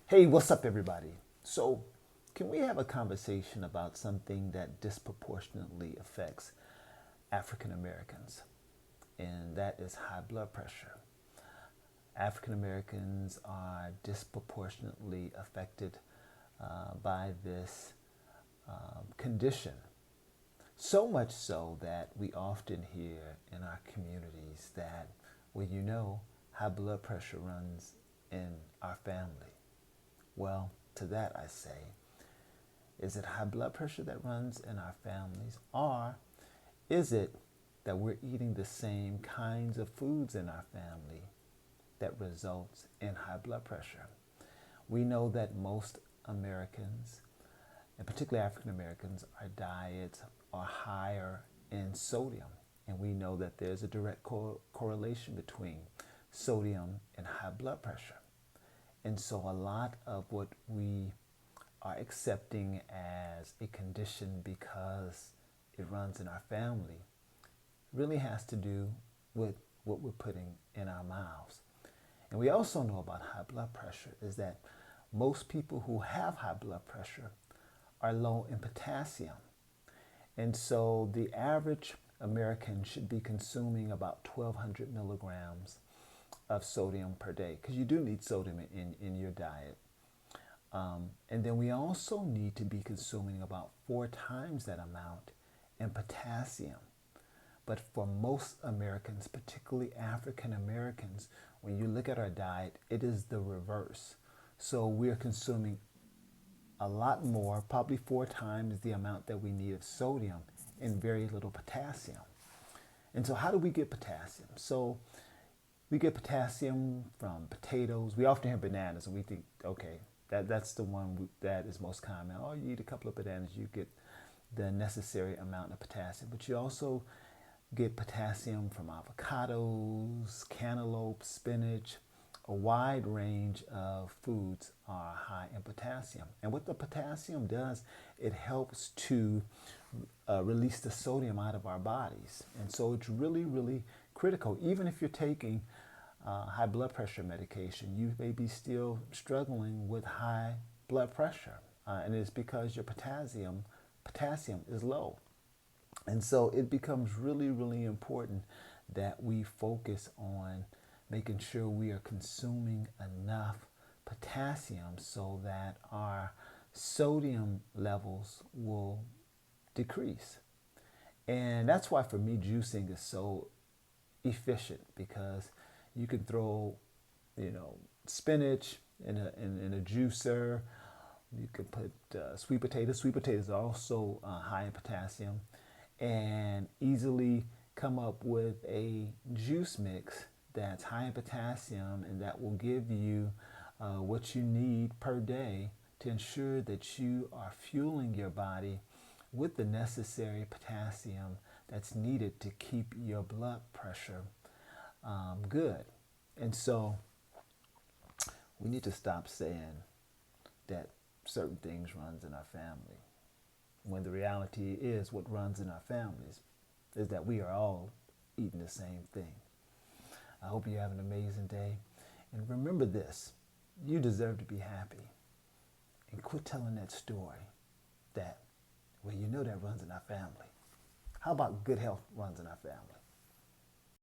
Hey, what's up, everybody? So, can we have a conversation about something that disproportionately affects African Americans? And that is high blood pressure. African Americans are disproportionately affected by this condition. So much so that we often hear in our communities that, well, high blood pressure runs in our family. Well, to that I say, is it high blood pressure that runs in our families? Or is it that we're eating the same kinds of foods in our family that results in high blood pressure? We know that most Americans, and particularly African Americans, our diets are higher in sodium. And we know that there's a direct correlation between sodium and high blood pressure. And so a lot of what we are accepting as a condition because it runs in our family really has to do with what we're putting in our mouths. And we also know about high blood pressure is that most people who have high blood pressure are low in potassium. And so the average American should be consuming about 1,200 milligrams of sodium per day because you do need sodium in your diet. And then we also need to be consuming about 4 times that amount in potassium. But for most Americans, particularly African Americans, when you look at our diet, it is the reverse. So we're consuming a lot more, probably 4 times the amount that we need of sodium and very little potassium. And so how do we get potassium? So we get potassium from potatoes. We often hear bananas and we think, okay, that's the one that is most common. Oh, you eat a couple of bananas, you get the necessary amount of potassium. But you also get potassium from avocados, cantaloupe, spinach. A wide range of foods are high in potassium. And what the potassium does, it helps to release the sodium out of our bodies. And so it's really, really critical. Even if you're taking high blood pressure medication, you may be still struggling with high blood pressure. And it's because your potassium is low. And so it becomes really, really important that we focus on making sure we are consuming enough potassium so that our sodium levels will decrease. And that's why for me juicing is so efficient because you can throw, spinach in a juicer. You can put sweet potatoes. Sweet potatoes are also high in potassium, and easily come up with a juice mix that's high in potassium and that will give you what you need per day to ensure that you are fueling your body with the necessary potassium that's needed to keep your blood pressure good. And so we need to stop saying that certain things runs in our family when the reality is what runs in our families is that we are all eating the same thing. I hope you have an amazing day. And remember this, you deserve to be happy. And quit telling that story that, well, that runs in our family. How about good health runs in our family?